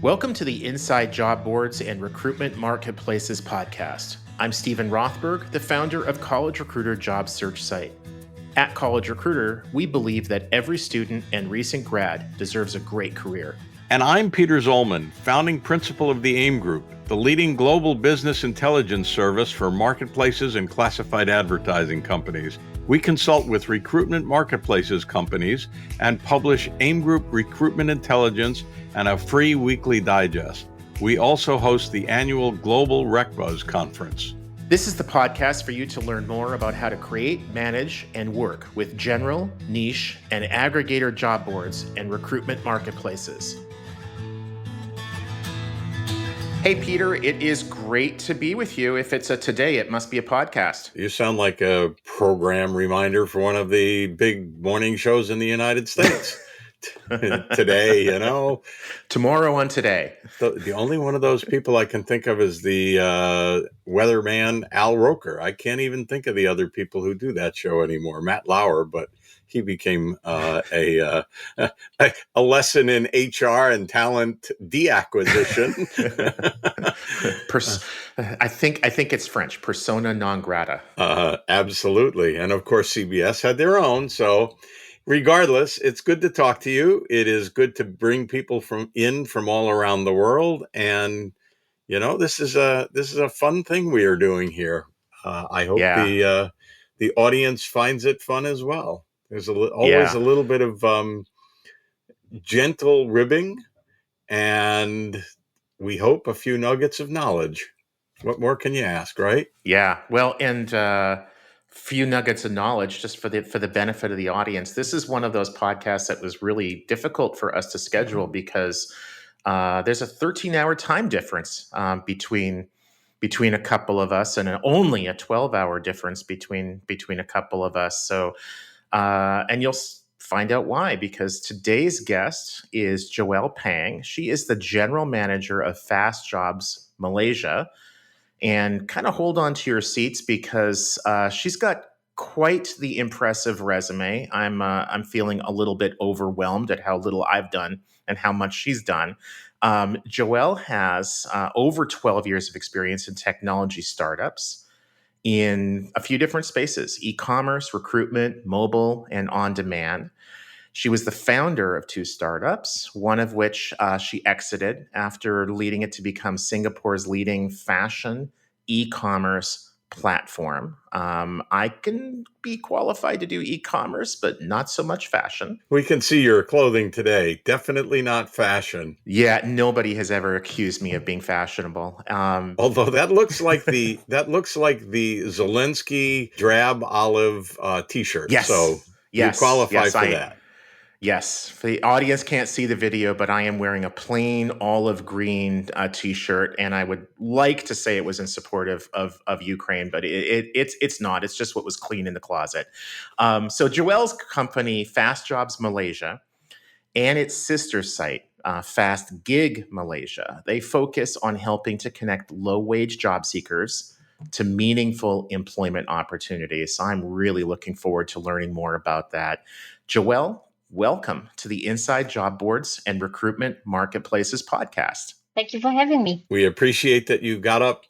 Welcome to the Inside Job Boards and Recruitment Marketplaces podcast. I'm Stephen Rothberg, the founder of College Recruiter job search site. At College Recruiter, we believe that every student and recent grad deserves a great career. And I'm Peter Zollman, founding principal of the AIM Group, the leading global business intelligence service for marketplaces and classified advertising companies. We consult with recruitment marketplaces companies and publish AIM Group recruitment intelligence and a free weekly digest. We also host the annual Global RecBuzz Conference. This is the podcast for you to learn more about how to create, manage, and work with general, niche, and aggregator job boards and recruitment marketplaces. Hey, Peter, it is great to be with you. If it's a today, it must be a podcast. You sound like a program reminder for one of the big morning shows in the United States. Today, Tomorrow on Today. The only one of those people I can think of is the weatherman Al Roker. I can't even think of the other people who do that show anymore. Matt Lauer, but he became a lesson in HR and talent deacquisition. I think it's French, persona non grata. Absolutely. And of course, CBS had their own. So regardless, it's good to talk to you. It is good to bring people from all around the world. And, this is a fun thing we are doing here. I hope the audience finds it fun as well. There's always a little bit of gentle ribbing, and we hope a few nuggets of knowledge. What more can you ask, right? Yeah. Well, and few nuggets of knowledge just for the benefit of the audience. This is one of those podcasts that was really difficult for us to schedule because there's a 13-hour time difference between a couple of us, and only a 12-hour difference between a couple of us. So. And you'll find out why, because today's guest is Joelle Pang. She is the general manager of FastJobs Malaysia. And kind of hold on to your seats because she's got quite the impressive resume. I'm feeling a little bit overwhelmed at how little I've done and how much she's done. Joelle has over 12 years of experience in technology startups in a few different spaces: e-commerce, recruitment, mobile, and on-demand. She was the founder of two startups, one of which she exited after leading it to become Singapore's leading fashion e-commerce platform. I can be qualified to do e-commerce, but not so much fashion. We can see your clothing today. Definitely not fashion. Yeah, nobody has ever accused me of being fashionable. Although that looks like the Zelensky drab olive T-shirt. Yes. So you qualify for that. Yes. The audience can't see the video, but I am wearing a plain olive green T-shirt, and I would like to say it was in support of Ukraine, but it's not. It's just what was clean in the closet. So Joelle's company, FastJobs Malaysia, and its sister site, FastGig Malaysia, they focus on helping to connect low-wage job seekers to meaningful employment opportunities. So I'm really looking forward to learning more about that. Joelle, welcome to the Inside Job Boards and Recruitment Marketplaces podcast. Thank you for having me. We appreciate that you got up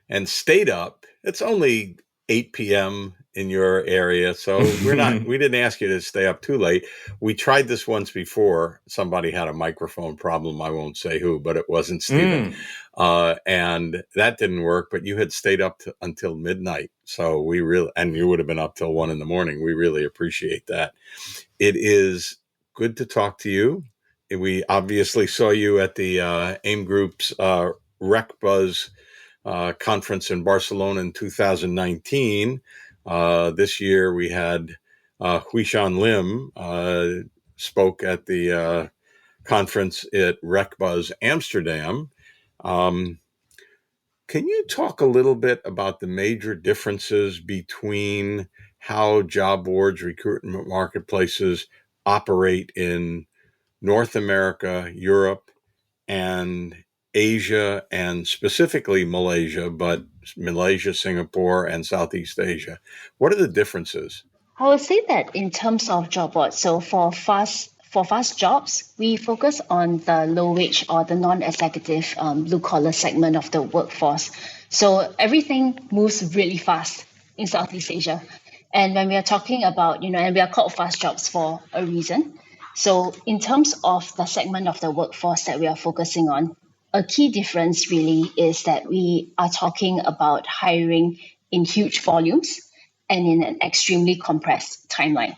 and stayed up. It's only 8 p.m. in your area, so we didn't ask you to stay up too late. We tried this once before. Somebody had a microphone problem. I won't say who, but it wasn't Stephen. And that didn't work, but you had stayed up until midnight. So and you would have been up till 1 a.m. We really appreciate that. It is good to talk to you. We obviously saw you at the AIM Group's RecBuzz conference in Barcelona in 2019. This year we had Huishan Lim spoke at the conference at RecBuzz Amsterdam. Can you talk a little bit about the major differences between how job boards, recruitment marketplaces operate in North America, Europe, and Asia, and specifically Malaysia, but Malaysia, Singapore, and Southeast Asia? What are the differences? I would say that in terms of job boards, so for for Fast Jobs, we focus on the low wage or the non-executive blue collar segment of the workforce. So everything moves really fast in Southeast Asia. And when we are talking about, and we are called Fast Jobs for a reason. So in terms of the segment of the workforce that we are focusing on, a key difference really is that we are talking about hiring in huge volumes and in an extremely compressed timeline.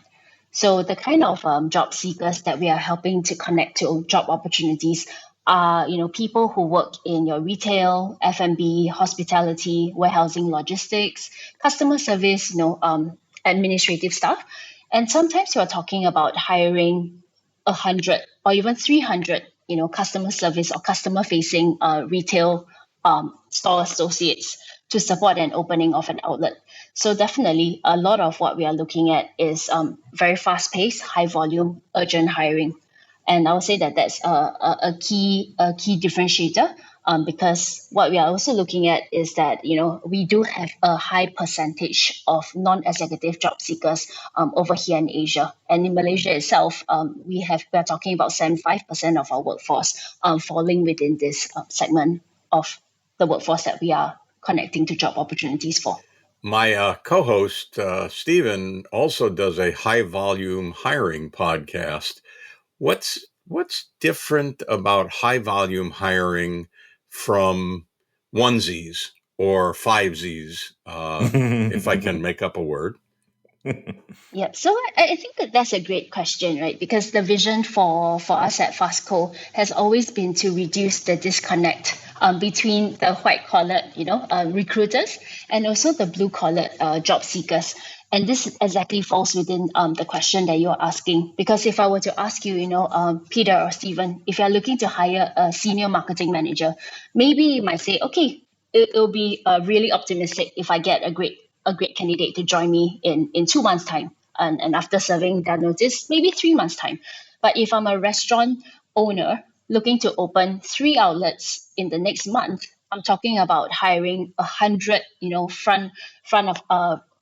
So the kind of job seekers that we are helping to connect to job opportunities are, people who work in your retail, F&B, hospitality, warehousing, logistics, customer service, administrative staff. And sometimes you're talking about hiring 100 or even 300, customer service or customer facing retail store associates to support an opening of an outlet. So definitely a lot of what we are looking at is very fast paced, high volume, urgent hiring. And I would say that that's a key differentiator, because what we are also looking at is that we do have a high percentage of non-executive job seekers over here in Asia, and in Malaysia itself, we are talking about 75% of our workforce falling within this segment of the workforce that we are connecting to job opportunities for. My co-host, Stephen, also does a high volume hiring podcast. What's different about high volume hiring from onesies or fivesies, if I can make up a word? Yep. So I think that's a great question, right? Because the vision for us at FastCo has always been to reduce the disconnect between the white collar, recruiters and also the blue collar job seekers. And this exactly falls within the question that you're asking. Because if I were to ask you, Peter or Stephen, if you're looking to hire a senior marketing manager, maybe you might say, okay, it'll be really optimistic if I get a great candidate to join me in 2 months' time. And after serving their notice, maybe 3 months' time. But if I'm a restaurant owner looking to open 3 outlets in the next month, I'm talking about hiring 100,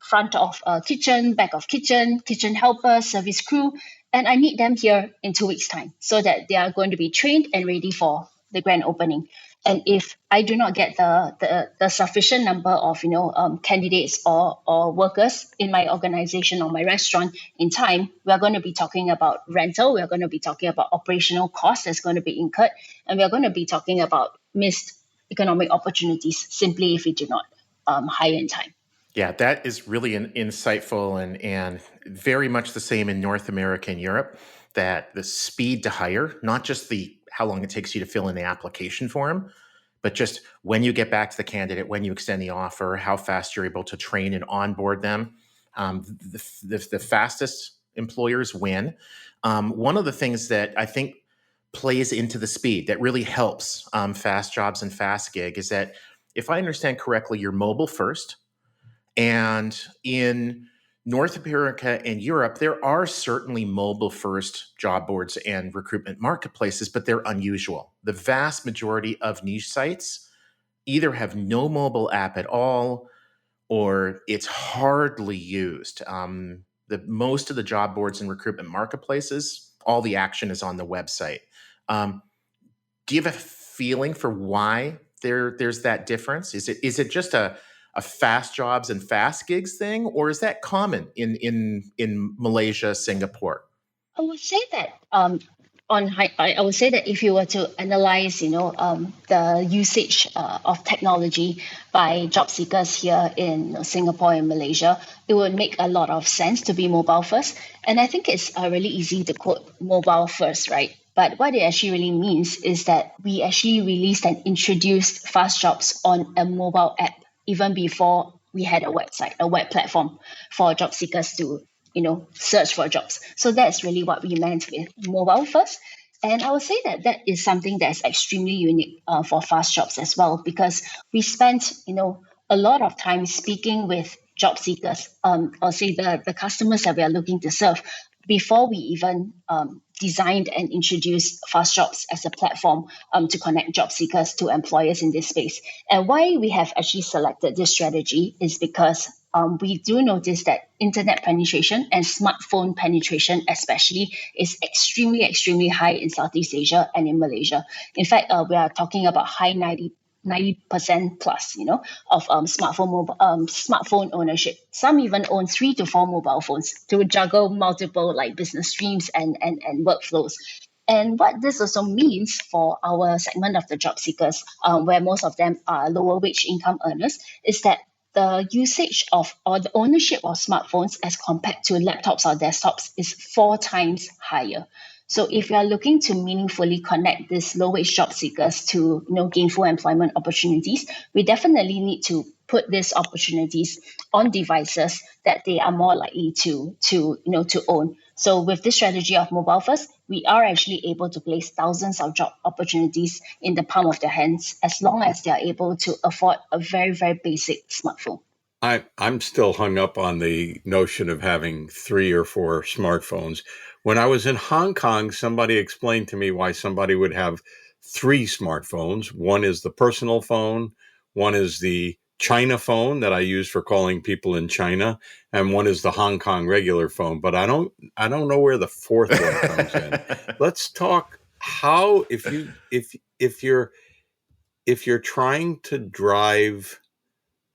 front of kitchen, back of kitchen helpers, service crew, and I need them here in 2 weeks' time so that they are going to be trained and ready for the grand opening. And if I do not get the sufficient number of candidates or workers in my organization or my restaurant in time, we are going to be talking about rental. We are going to be talking about operational costs that's going to be incurred, and we are going to be talking about missed economic opportunities simply if we do not hire in time. Yeah, that is really insightful and very much the same in North America and Europe, that the speed to hire, not just the how long it takes you to fill in the application form, but just when you get back to the candidate, when you extend the offer, how fast you're able to train and onboard them. The fastest employers win. One of the things that I think plays into the speed that really helps FastJobs and FastGig is that, if I understand correctly, you're mobile first. And in North America and Europe, there are certainly mobile first job boards and recruitment marketplaces, but they're unusual. The vast majority of niche sites either have no mobile app at all, or it's hardly used. Most of the job boards and recruitment marketplaces, all the action is on the website. Do you have a feeling for why there's that difference? Is it just a fast jobs and fast gigs thing, or is that common in Malaysia, Singapore? I would say that I would say that if you were to analyze, the usage of technology by job seekers here in Singapore and Malaysia, it would make a lot of sense to be mobile first. And I think it's really easy to quote mobile first, right? But what it actually really means is that we actually released and introduced Fast Jobs on a mobile app even before we had a website, a web platform for job seekers to search for jobs. So that's really what we meant with mobile first. And I would say that is something that's extremely unique for Fast Jobs as well, because we spent, a lot of time speaking with job seekers, or say the customers that we are looking to serve, before we even designed and introduced Fast Jobs as a platform to connect job seekers to employers in this space. And why we have actually selected this strategy is because we do notice that internet penetration and smartphone penetration especially is extremely, extremely high in Southeast Asia and in Malaysia. In fact, we are talking about high 90% plus, of smartphone ownership. Some even own 3 to 4 mobile phones to juggle multiple like business streams and workflows. And what this also means for our segment of the job seekers, where most of them are lower wage income earners, is that the usage of or the ownership of smartphones as compared to laptops or desktops is 4 times higher. So if you are looking to meaningfully connect these low-wage job seekers to gainful employment opportunities, we definitely need to put these opportunities on devices that they are more likely to own. So with this strategy of mobile first, we are actually able to place thousands of job opportunities in the palm of their hands as long as they are able to afford a very, very basic smartphone. I'm still hung up on the notion of having 3 or 4 smartphones. When I was in Hong Kong, somebody explained to me why somebody would have 3 smartphones. One is the personal phone, one is the China phone that I use for calling people in China, and one is the Hong Kong regular phone. But I don't know where the fourth one comes in. Let's talk how if you're trying to drive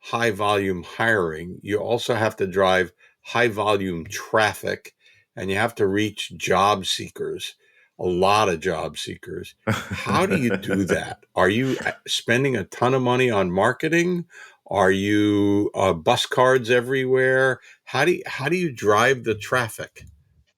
high volume hiring, you also have to drive high volume traffic, and you have to reach job seekers, a lot of job seekers. How do you do that? Are you spending a ton of money on marketing? Are you bus cards everywhere? How do you drive the traffic?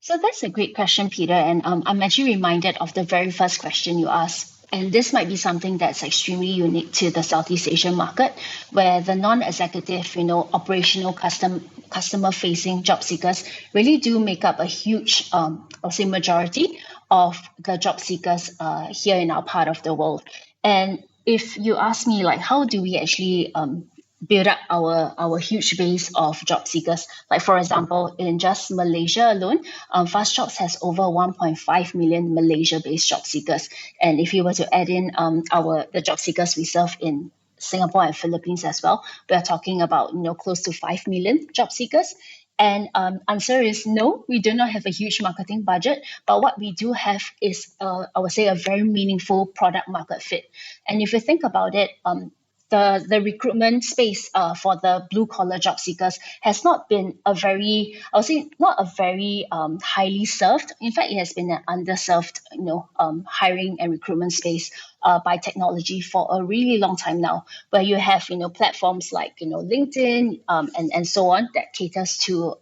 So that's a great question, Peter. And I'm actually reminded of the very first question you asked. And this might be something that's extremely unique to the Southeast Asian market, where the non-executive, operational customer-facing job seekers really do make up a huge, I'll say, majority of the job seekers here in our part of the world. And if you ask me, like, how do we actually build up our huge base of job seekers? Like, for example, in just Malaysia alone, FastJobs has over 1.5 million Malaysia-based job seekers. And if you were to add in the job seekers we serve in Singapore and Philippines as well, we are talking about close to 5 million job seekers. And answer is no, we do not have a huge marketing budget, but what we do have is, I would say, a very meaningful product market fit. And if you think about it, the recruitment space for the blue collar job seekers has not been not a very highly served. In fact, it has been an underserved, hiring and recruitment space by technology for a really long time now, where you have platforms like LinkedIn and so on that caters to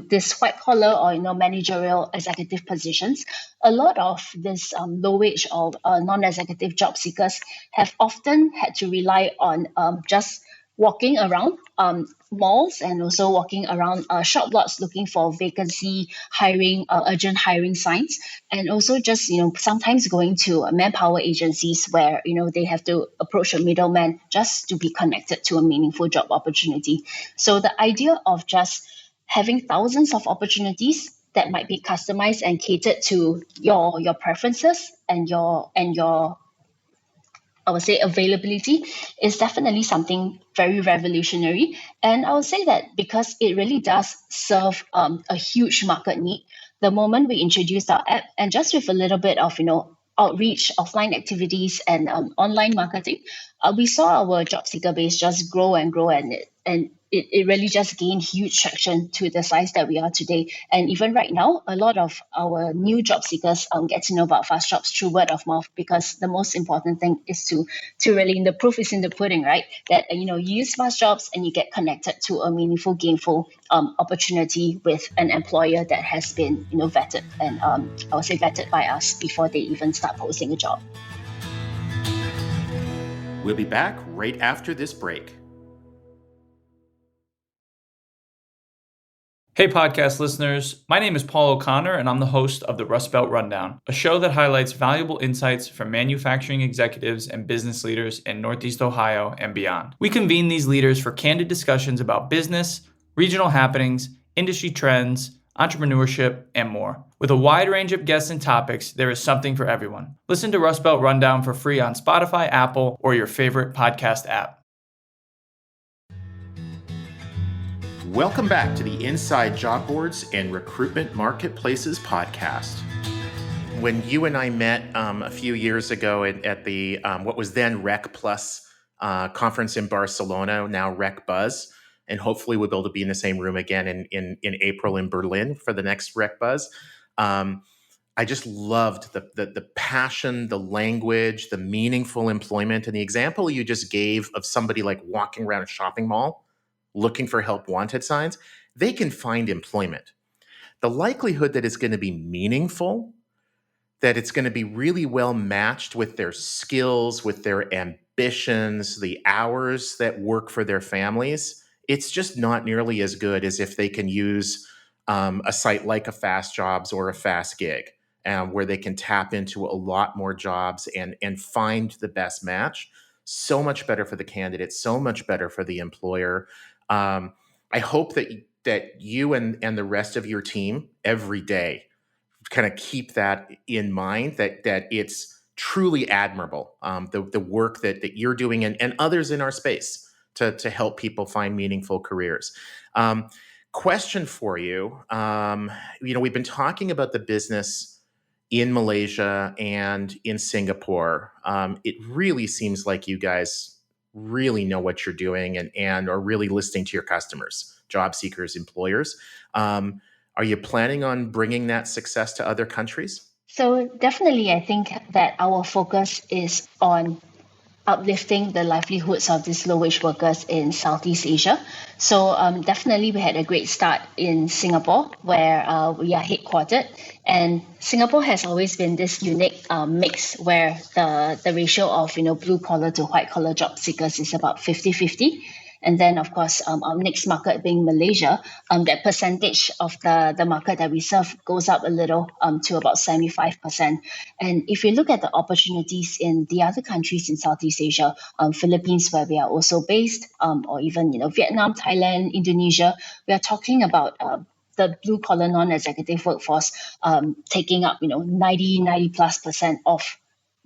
this white collar or managerial executive positions. A lot of this low wage or non-executive job seekers have often had to rely on just walking around malls and also walking around shop lots looking for vacancy hiring, urgent hiring signs, and also just sometimes going to manpower agencies where they have to approach a middleman just to be connected to a meaningful job opportunity. So the idea of just having thousands of opportunities that might be customized and catered to your preferences and your I would say availability is definitely something very revolutionary. And I would say that because it really does serve a huge market need, the moment we introduced our app and just with a little bit of outreach, offline activities, and online marketing, we saw our job seeker base just grow and grow, and it really just gained huge traction to the size that we are today. And even right now, a lot of our new job seekers get to know about FastJobs through word of mouth, because the most important thing is to really, the proof is in the pudding, right? That you use FastJobs and you get connected to a meaningful, gainful opportunity with an employer that has been vetted, and I would say vetted by us before they even start posting a job. We'll be back right after this break. Hey podcast listeners, my name is Paul O'Connor and I'm the host of the Rust Belt Rundown, a show that highlights valuable insights from manufacturing executives and business leaders in Northeast Ohio and beyond. We convene these leaders for candid discussions about business, regional happenings, industry trends, entrepreneurship, and more. With a wide range of guests and topics, there is something for everyone. Listen to Rust Belt Rundown for free on Spotify, Apple, or your favorite podcast app. Welcome back to the Inside Job Boards and Recruitment Marketplaces podcast. When you and I met a few years ago at the what was then Rec Plus conference in Barcelona, now Rec Buzz, and hopefully we'll be able to be in the same room again in April in Berlin for the next Rec Buzz. I just loved the passion, the language, the meaningful employment, and the example you just gave of somebody like walking around a shopping mall looking for help wanted signs. They can find employment. The likelihood that it's going to be meaningful, that it's going to be really well matched with their skills, with their ambitions, the hours that work for their families, it's just not nearly as good as if they can use a site like a FastJobs or a FastGig, where they can tap into a lot more jobs and find the best match. So much better for the candidate, so much better for the employer. I hope that you and the rest of your team every day kind of keep that in mind, that it's truly admirable, the work that you're doing and others in our space to help people find meaningful careers. Question for you. We've been talking about the business in Malaysia and in Singapore. It really seems like you guys really know what you're doing and are really listening to your customers, job seekers, employers. Are you planning on bringing that success to other countries? So definitely, I think that our focus is on uplifting the livelihoods of these low-wage workers in Southeast Asia. So definitely we had a great start in Singapore, where we are headquartered. And Singapore has always been this unique mix where the ratio of blue-collar to white-collar job seekers is about 50-50. And then, of course, our next market being Malaysia, that percentage of the market that we serve goes up a little to about 75%. And if you look at the opportunities in the other countries in Southeast Asia, Philippines, where we are also based, or even Vietnam, Thailand, Indonesia, we are talking about the blue collar non-executive workforce taking up 90 plus percent of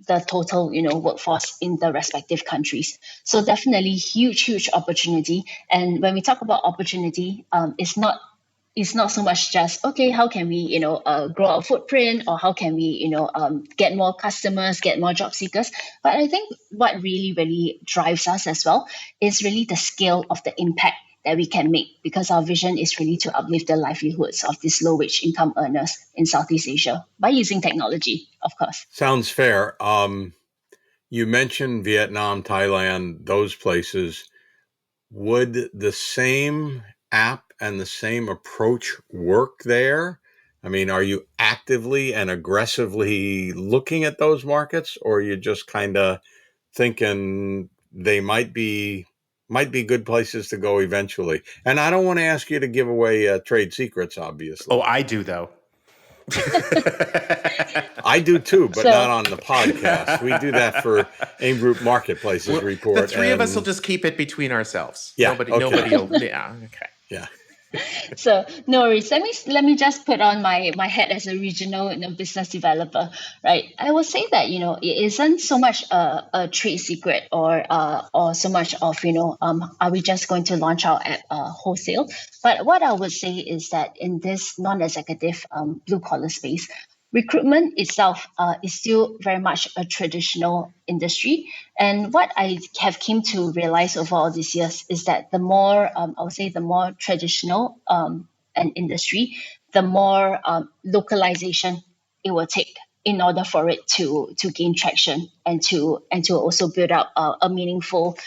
the total workforce in the respective countries. So definitely huge opportunity. And when we talk about opportunity, it's not so much just how can we grow our footprint, or how can we get more customers, get more job seekers. But I think what really drives us as well is really the scale of the impact that we can make, because our vision is really to uplift the livelihoods of these low wage income earners in Southeast Asia by using technology, of course. Sounds fair. You mentioned Vietnam, Thailand, those places. Would the same app and the same approach work there? I mean, are you actively and aggressively looking at those markets, or are you just kind of thinking they might be good places to go eventually? And I don't want to ask you to give away trade secrets, obviously. Oh, I do, though. I do too, but not on the podcast. We do that for AIM Group Marketplaces report. The three of us will just keep it between ourselves. Yeah, Nobody okay. will. Yeah. Okay. Yeah. So no worries. Let me just put on my hat as a regional business developer, right? I will say that it isn't so much a trade secret or so much of are we just going to launch our app wholesale? But what I would say is that in this non-executive blue collar space, recruitment itself is still very much a traditional industry. And what I have came to realize over all these years is that the more, I would say, the more traditional an industry, the more localization it will take in order for it to gain traction and to also build up a meaningful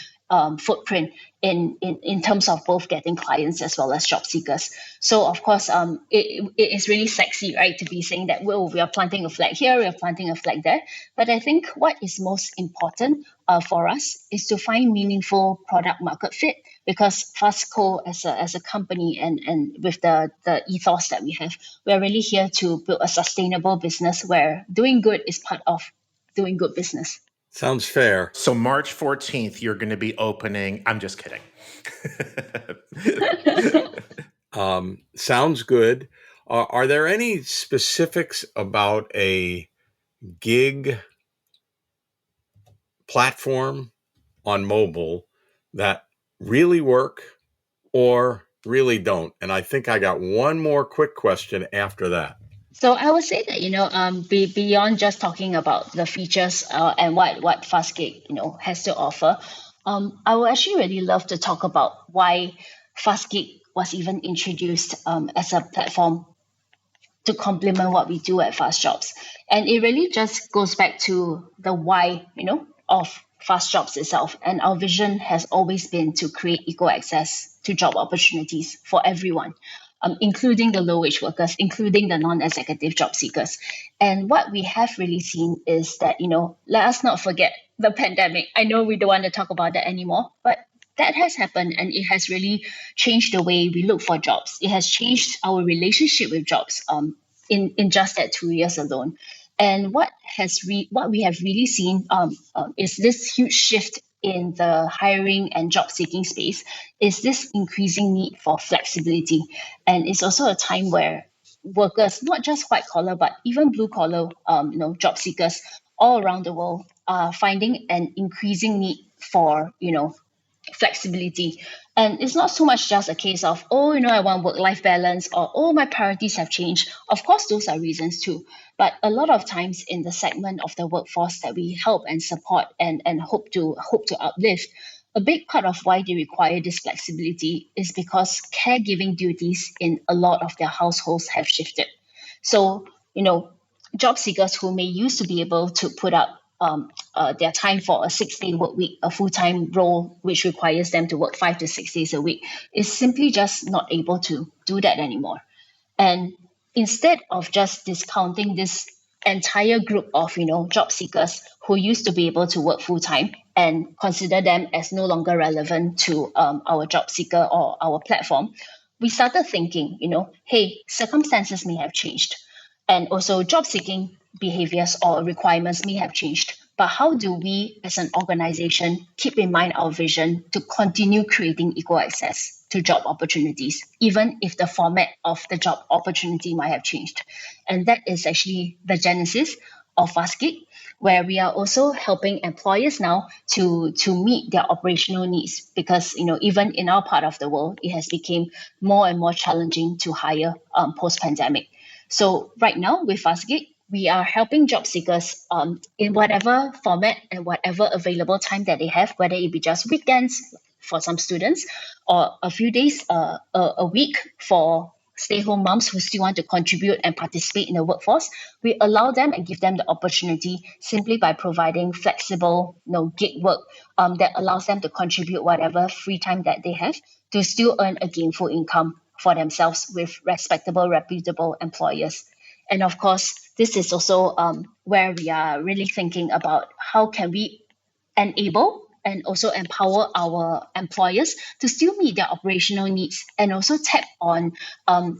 footprint in terms of both getting clients as well as job seekers. So of course, it is really sexy, right, to be saying that, well, we are planting a flag here, we are planting a flag there. But I think what is most important for us is to find meaningful product market fit, because FastCo as a company and with the ethos that we have, we're really here to build a sustainable business where doing good is part of doing good business. Sounds fair. So March 14th, you're going to be opening. I'm just kidding. Sounds good. Are there any specifics about a gig platform on mobile that really work, or really don't. And I think I got one more quick question after that. So I would say that, beyond just talking about the features and what FastGig, has to offer, I would actually really love to talk about why FastGig was even introduced as a platform to complement what we do at FastJobs. And it really just goes back to the why, of FastJobs itself. And our vision has always been to create equal access to job opportunities for everyone, including the low-wage workers, including the non-executive job seekers. And what we have really seen is that, let us not forget the pandemic. I know we don't want to talk about that anymore, but that has happened, and it has really changed the way we look for jobs. It has changed our relationship with jobs in just that 2 years alone. And what we have really seen is this huge shift in the hiring and job seeking space, is this increasing need for flexibility. And it's also a time where workers, not just white collar, but even blue collar, job seekers all around the world are finding an increasing need for, flexibility. And it's not so much just a case of, I want work-life balance, or, my priorities have changed. Of course, those are reasons too. But a lot of times in the segment of the workforce that we help and support and hope to uplift, a big part of why they require this flexibility is because caregiving duties in a lot of their households have shifted. So, job seekers who may used to be able to put up their time for a 6-day work week, a full-time role, which requires them to work 5 to 6 days a week, is simply just not able to do that anymore. And instead of just discounting this entire group of, job seekers who used to be able to work full-time and consider them as no longer relevant to our job seeker or our platform, we started thinking, hey, circumstances may have changed. And also job seeking behaviors or requirements may have changed. But how do we as an organization keep in mind our vision to continue creating equal access to job opportunities, even if the format of the job opportunity might have changed? And that is actually the genesis of FastGig, where we are also helping employers now to meet their operational needs, because even in our part of the world, it has become more and more challenging to hire post-pandemic. So right now with FastGig, we are helping job seekers in whatever format and whatever available time that they have, whether it be just weekends for some students or a few days a week for stay-home moms who still want to contribute and participate in the workforce. We allow them and give them the opportunity simply by providing flexible gig work that allows them to contribute whatever free time that they have to still earn a gainful income for themselves with respectable, reputable employers. And of course, this is also where we are really thinking about how can we enable and also empower our employers to still meet their operational needs, and also tap on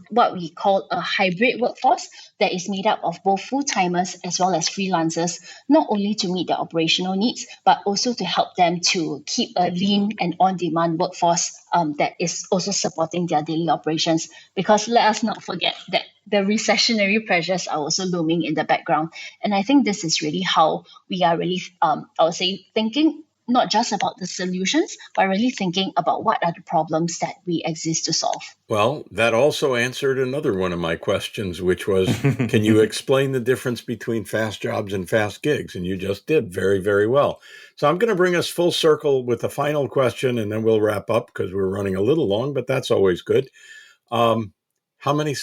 what we call a hybrid workforce that is made up of both full-timers as well as freelancers, not only to meet their operational needs, but also to help them to keep a lean and on-demand workforce that is also supporting their daily operations. Because let us not forget that the recessionary pressures are also looming in the background. And I think this is really how we are really, I would say, thinking not just about the solutions, but really thinking about what are the problems that we exist to solve. Well, that also answered another one of my questions, which was, can you explain the difference between fast jobs and fast gigs? And you just did very, very well. So I'm going to bring us full circle with the final question, and then we'll wrap up because we're running a little long, but that's always good. How many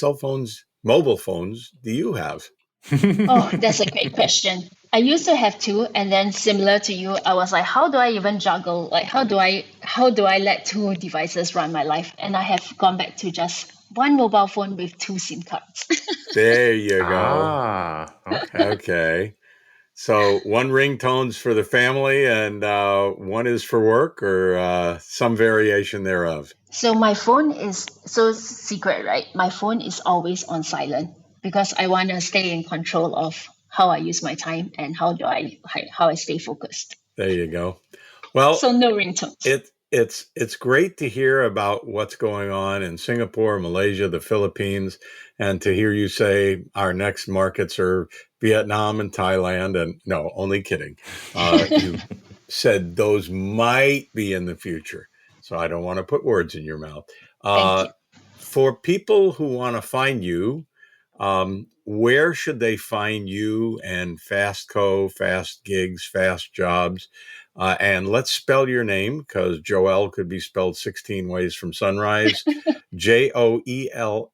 mobile phones do you have? Oh, that's a great question. I used to have two, and then similar to you, I was like, how do I even juggle? Like, how do I let two devices run my life? And I have gone back to just one mobile phone with two SIM cards. There you go. Okay. Okay. So one ringtone's for the family and one is for work, or some variation thereof. So my phone is so secret, right? My phone is always on silent because I want to stay in control of how I use my time and how I stay focused. There you go. Well, so no ringtones. It's great to hear about what's going on in Singapore, Malaysia, the Philippines, and to hear you say our next markets are Vietnam and Thailand. And no, only kidding. You said those might be in the future. So I don't want to put words in your mouth. Thank you. For people who want to find you, where should they find you and FastCo, FastGigs, FastJobs? And let's spell your name, because Joelle could be spelled 16 ways from sunrise. Joelle,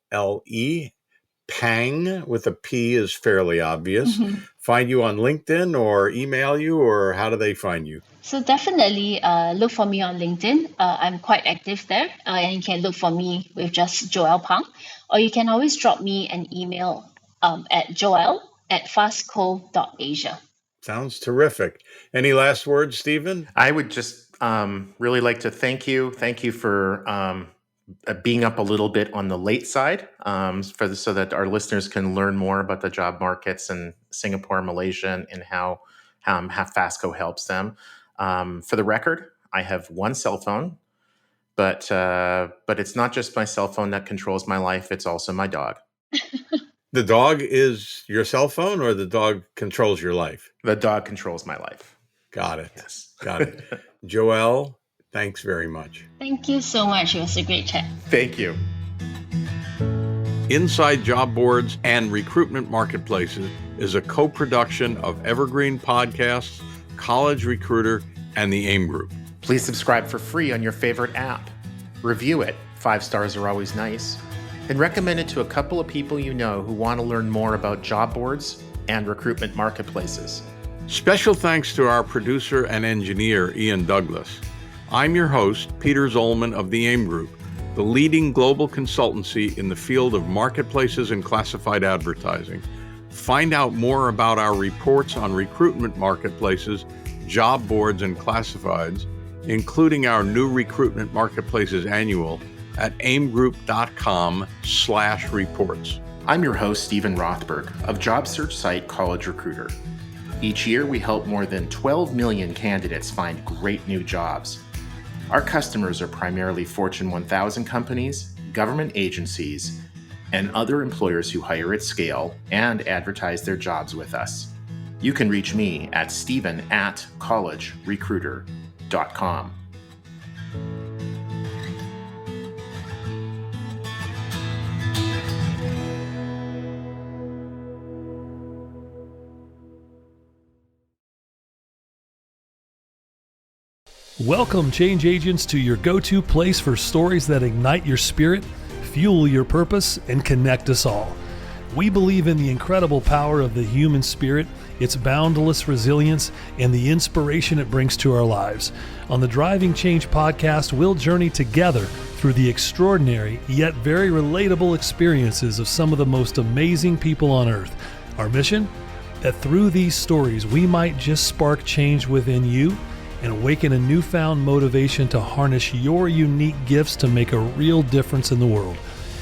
Pang with a P is fairly obvious. Find you on LinkedIn or email you, or how do they find you? So definitely look for me on LinkedIn. I'm quite active there, and you can look for me with just Joelle Pang, or you can always drop me an email at joelle@fastco.asia. Sounds terrific. Any last words, Stephen? I would just really like to thank you. Thank you for being up a little bit on the late side so that our listeners can learn more about the job markets in Singapore, Malaysia, and how FastCo helps them. For the record, I have one cell phone, but it's not just my cell phone that controls my life. It's also my dog. The dog is your cell phone, or the dog controls your life? The dog controls my life. Got it. Yes. Got it. Joelle, thanks very much. Thank you so much. It was a great chat. Thank you. Inside Job Boards and Recruitment Marketplaces is a co-production of Evergreen Podcasts, College Recruiter, and the AIM Group. Please subscribe for free on your favorite app. Review it. 5 stars are always nice. And recommend it to a couple of people you know who want to learn more about job boards and recruitment marketplaces. Special thanks to our producer and engineer, Ian Douglas. I'm your host, Peter Zollman of the AIM Group, the leading global consultancy in the field of marketplaces and classified advertising. Find out more about our reports on recruitment marketplaces, job boards, and classifieds, including our new Recruitment Marketplaces Annual, at aimgroup.com/reports. I'm your host, Stephen Rothberg, of job search site College Recruiter. Each year, we help more than 12 million candidates find great new jobs. Our customers are primarily Fortune 1000 companies, government agencies, and other employers who hire at scale and advertise their jobs with us. You can reach me at stephen@collegerecruiter.com. Welcome, change agents, to your go-to place for stories that ignite your spirit, fuel your purpose, and connect us all. We believe in the incredible power of the human spirit, its boundless resilience, and the inspiration it brings to our lives. On the Driving Change podcast, we'll journey together through the extraordinary yet very relatable experiences of some of the most amazing people on earth. Our mission? That through these stories, we might just spark change within you and awaken a newfound motivation to harness your unique gifts to make a real difference in the world.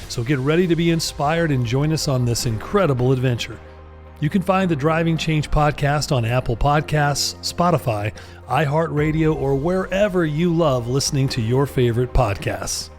So get ready to be inspired and join us on this incredible adventure. You can find the Driving Change podcast on Apple Podcasts, Spotify, iHeartRadio, or wherever you love listening to your favorite podcasts.